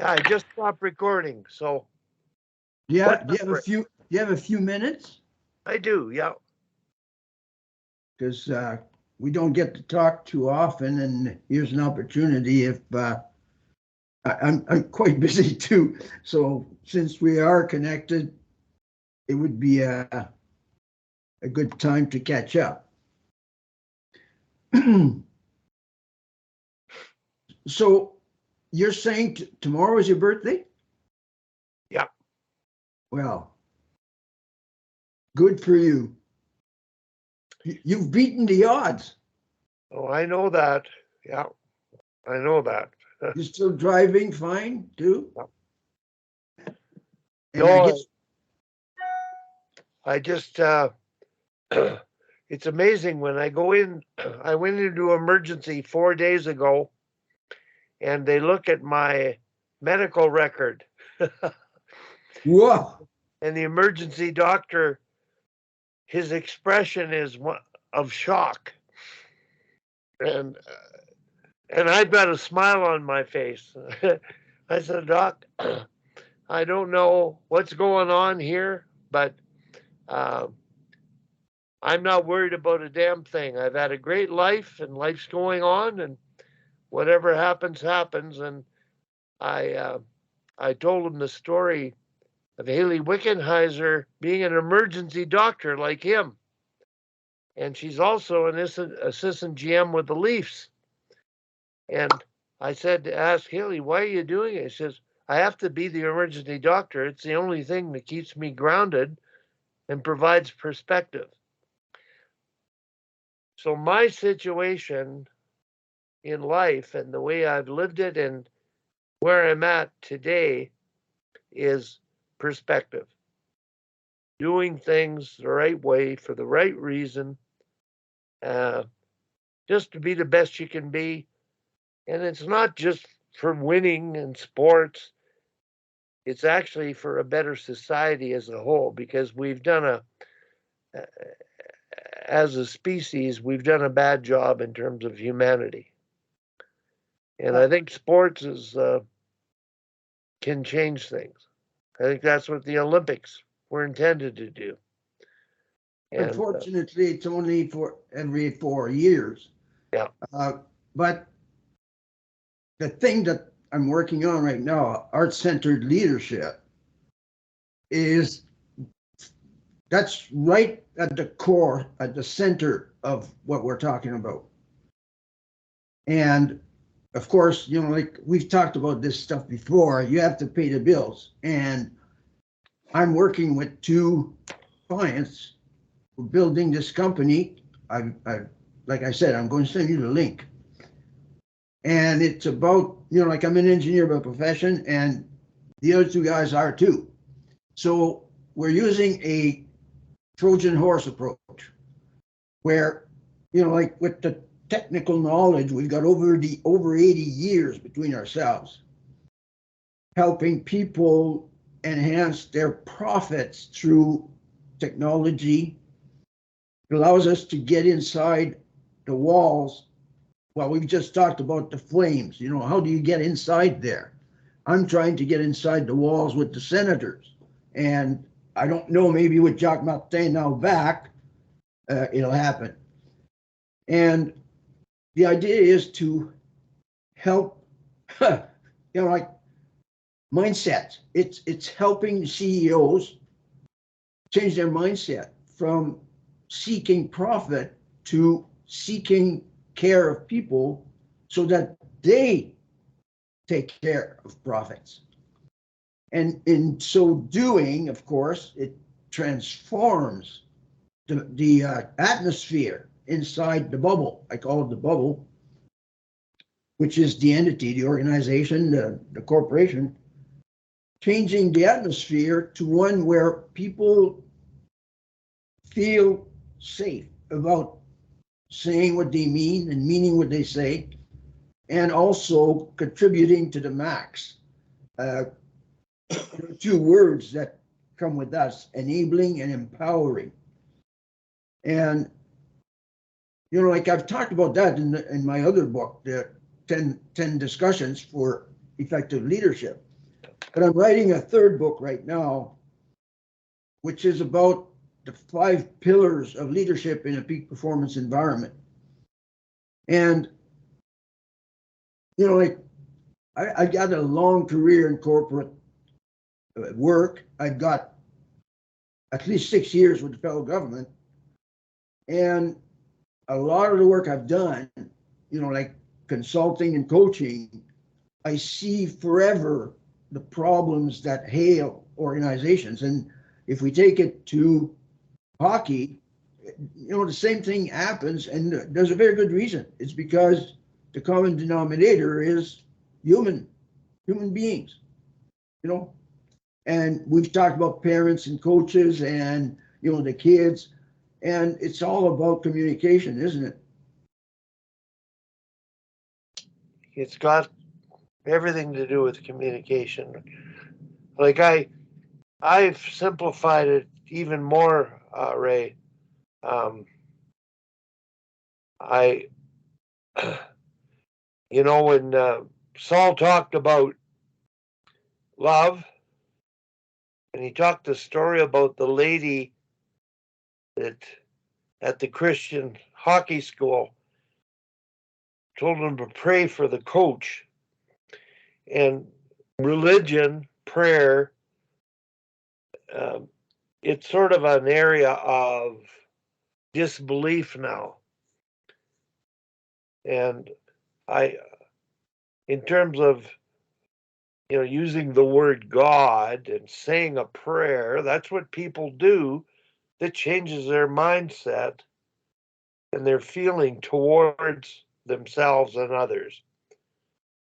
Yeah, I just stopped recording, so what Yeah, number? you have a few minutes? I do, yeah. Because we don't get to talk too often, and here's an opportunity. If I'm quite busy too, so since we are connected, it would be a good time to catch up. So you're saying tomorrow is your birthday? Yeah. Well, good for you. You've beaten the odds. Oh, I know that. Yeah, I know that. You're still driving fine too, Yeah. and I No, guess I just it's amazing when I go in. I went into emergency 4 days ago, and they look at my medical record, whoa. and the emergency doctor, his expression is one of shock, and I've got a smile on my face. I said, Doc, I don't know what's going on here, but uh, I'm not worried about a damn thing. I've had a great life, and life's going on, and whatever happens, happens. And I, uh, I told him the story of Haley Wickenheiser being an emergency doctor like him, and she's also an assistant GM with the Leafs. And I said to ask Haley, "Why are you doing it?" He says, "I have to be the emergency doctor. It's the only thing that keeps me grounded and provides perspective." So my situation in life and the way I've lived it and where I'm at today is perspective. Doing things the right way for the right reason, uh, just to be the best you can be. And it's not just for winning in sports, it's actually for a better society as a whole because as a species, we've done a bad job in terms of humanity. And I think sports can change things. I think that's what the Olympics were intended to do. And Unfortunately, it's only for every 4 years. yeah, Uh, but the thing that I'm working on right now, art centered leadership, is that's right at the core, at the center of what we're talking about. And of course, like we've talked about this stuff before, you have to pay the bills. And I'm working with two clients. We're building this company. I like I said, I'm going to send you the link. And it's about, like I'm an engineer by profession, and the other two guys are too. So we're using a Trojan horse approach where, like with the technical knowledge we've got over 80 years between ourselves, helping people enhance their profits through technology. It allows us to get inside the walls. Well, we've just talked about the flames. How do you get inside there? I'm trying to get inside the walls with the senators. And I don't know, maybe with Jacques Martin now back, it'll happen. And the idea is to help, like mindset. It's helping CEOs change their mindset from seeking profit to seeking care of people so that they take care of profits. And in so doing, of course, it transforms the atmosphere inside the bubble. I call it the bubble, which is the entity, the organization, the corporation, changing the atmosphere to one where people feel safe about saying what they mean and meaning what they say, and also contributing to the max. Uh, Two words that come with us: enabling and empowering. And like I've talked about that in my other book, the 10 discussions for effective leadership. But I'm writing a third book right now, which is about the 5 pillars of leadership in a peak performance environment. And, like I got a long career in corporate work. I've got at least 6 years with the federal government. And a lot of the work I've done, like consulting and coaching, I see forever the problems that hail organizations. And if we take it to hockey, the same thing happens, and there's a very good reason. It's because the common denominator is human beings, and we've talked about parents and coaches and, the kids, and it's all about communication, isn't it? It's got everything to do with communication. Like I've simplified it even more, Ray. When Saul talked about love, and he talked the story about the lady that at the Christian hockey school told him to pray for the coach. And religion, prayer, it's sort of an area of disbelief now. And in terms of, using the word God and saying a prayer, that's what people do that changes their mindset and their feeling towards themselves and others.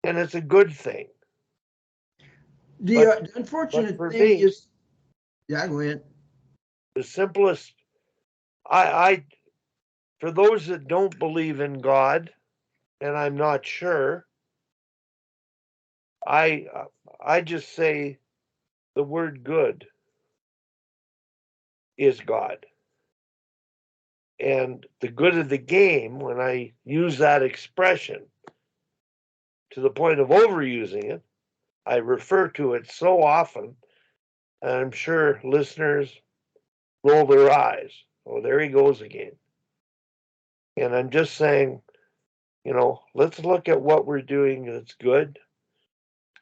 And it's a good thing. The unfortunate thing is, yeah, go ahead. The simplest, I for those that don't believe in God, and I'm not sure, I just say the word good is God. And the good of the game, when I use that expression to the point of overusing it, I refer to it so often, and I'm sure listeners roll their eyes. Oh, there he goes again. And I'm just saying, let's look at what we're doing that's good.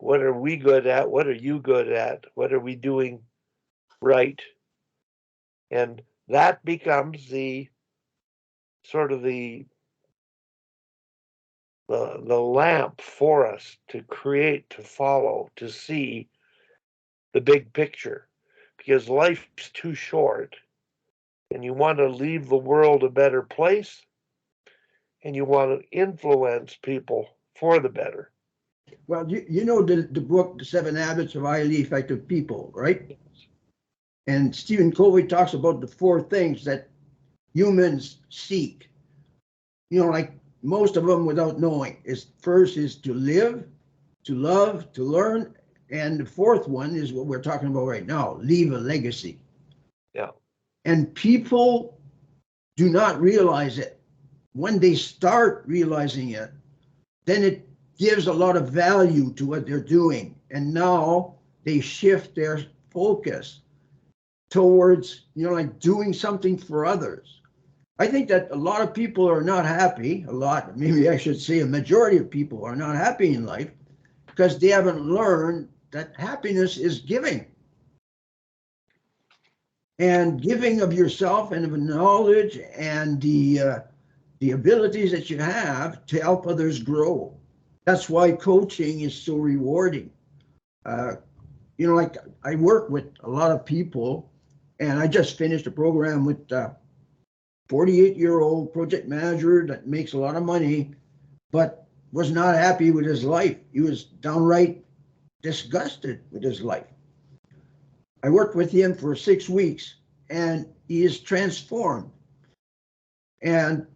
What are we good at? What are you good at? What are we doing right? And that becomes the sort of the lamp for us to create, to follow, to see the big picture. Because life's too short, and you want to leave the world a better place, and you want to influence people for the better. Well, you know the book, The 7 Habits of Highly Effective People, right? And Stephen Covey talks about the 4 things that humans seek. Like most of them without knowing. First is to live, to love, to learn. And the 4th one is what we're talking about right now, leave a legacy. Yeah. And people do not realize it. When they start realizing it, then it gives a lot of value to what they're doing. And now they shift their focus towards, like doing something for others. I think that a lot of people are not happy, maybe I should say a majority of people are not happy in life because they haven't learned that happiness is giving. And giving of yourself and of knowledge and the abilities that you have to help others grow. That's why coaching is so rewarding. Like I work with a lot of people, and I just finished a program with a 48-year-old project manager that makes a lot of money, but was not happy with his life. He was downright disgusted with his life. I worked with him for 6 weeks, and he is transformed. And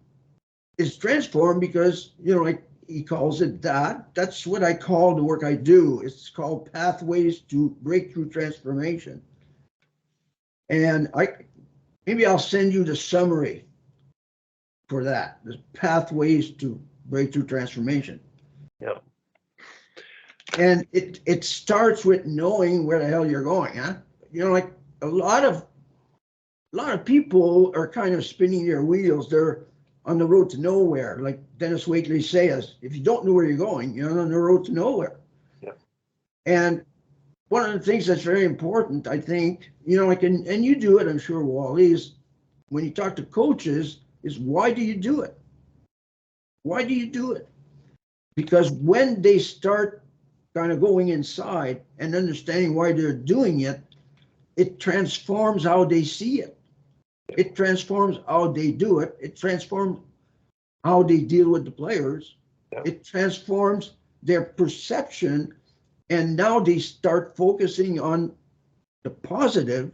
it's transformed because, like he calls it that. That's what I call the work I do. It's called Pathways to Breakthrough Transformation. And maybe I'll send you the summary for that. The Pathways to Breakthrough Transformation. Yeah. And it starts with knowing where the hell you're going, huh? You know, like a lot of people are kind of spinning their wheels. They're on the road to nowhere. Like Dennis Waitley says, if you don't know where you're going, you're on the road to nowhere. Yeah. And one of the things that's very important, I think, you know, like, and you do it, I'm sure, Wally, is when you talk to coaches, is why do you do it? Why do you do it? Because when they start kind of going inside and understanding why they're doing it, it transforms how they see it. It transforms how they do it. It transforms how they deal with the players. Yeah. It transforms their perception. And now they start focusing on the positive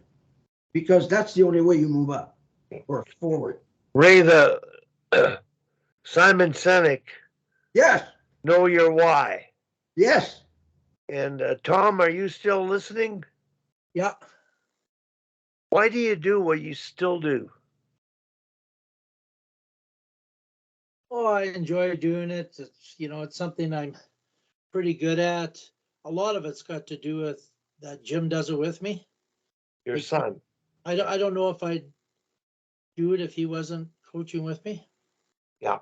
because that's the only way you move up or forward. Ray, the Simon Sinek, Yes, know your why. yes. And Tom, are you still listening? Yeah. Why do you do what you still do? Oh, I enjoy doing it. It's, it's something I'm pretty good at. A lot of it's got to do with that Jim does it with me. Your son. I don't know if I'd do it if he wasn't coaching with me. Yeah.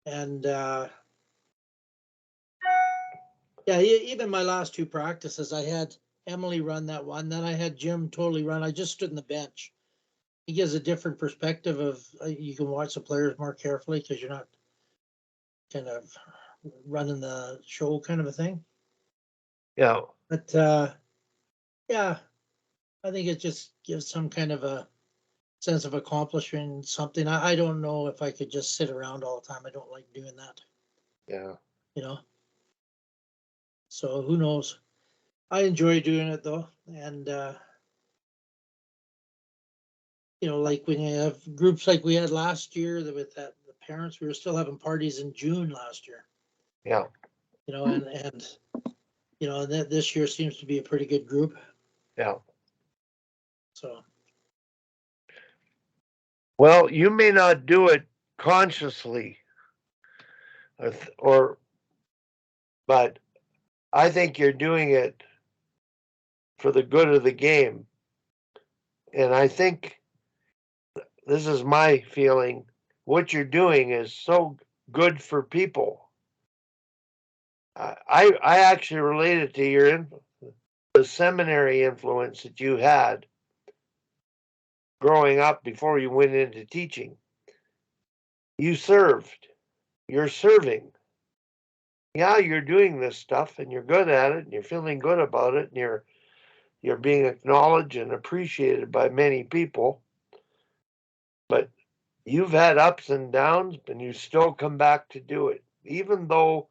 And yeah, even my last two practices, I had Emily run that one. Then I had Jim totally run. I just stood in the bench. He gives a different perspective of you can watch the players more carefully because you're not kind of running the show kind of a thing. Yeah. But yeah, I think it just gives some kind of a sense of accomplishing something. I don't know if I could just sit around all the time. I don't like doing that, Yeah. So who knows? I enjoy doing it though. And, like when you have groups like we had last year with the parents, we were still having parties in June last year, Yeah. and this year seems to be a pretty good group. Yeah. So. Well, you may not do it consciously, but I think you're doing it for the good of the game. And I think this is my feeling. What you're doing is so good for people. I actually related to the seminary influence that you had growing up before you went into teaching. You served. You're serving. Yeah, you're doing this stuff and you're good at it and you're feeling good about it and you're being acknowledged and appreciated by many people. But you've had ups and downs and you still come back to do it. Even though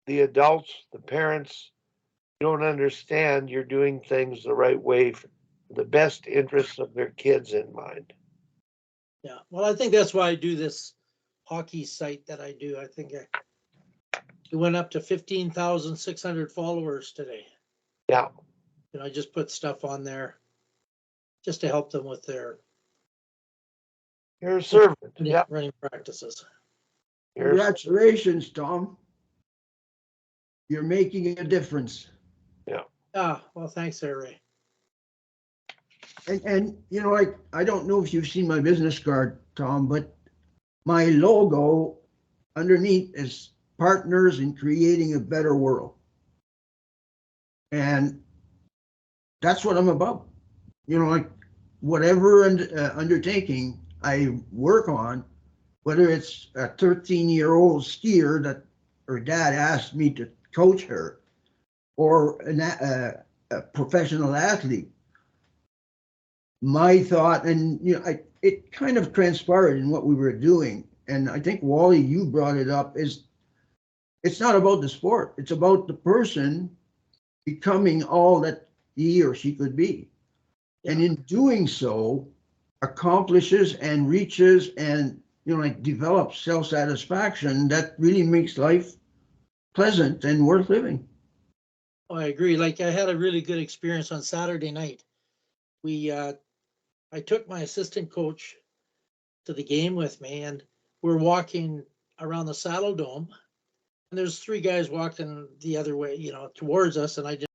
the adults, the parents don't understand, you're doing things the right way for the best interests of their kids in mind. Yeah, well, I think that's why I do this hockey site that I do. I think it went up to 15,600 followers today. Yeah. I just put stuff on there just to help them with their You're a servant. Yeah. running practices. Congratulations, Tom. You're making a difference. Yeah. Ah, well, thanks, Ray. And I don't know if you've seen my business card, Tom, but my logo underneath is partners in creating a better world. And that's what I'm about. Like whatever undertaking I work on, whether it's a 13-year-old skier that her dad asked me to coach her, or a professional athlete, my thought, and it kind of transpired in what we were doing. And I think, Wally, you brought it up, is it's not about the sport. It's about the person becoming all that he or she could be. Yeah. And in doing so, accomplishes and reaches and, develops self-satisfaction that really makes life pleasant and worth living. Oh, I agree. Like I had a really good experience on Saturday night. I took my assistant coach to the game with me and we're walking around the Saddle Dome And there's three guys walking the other way, towards us, and I just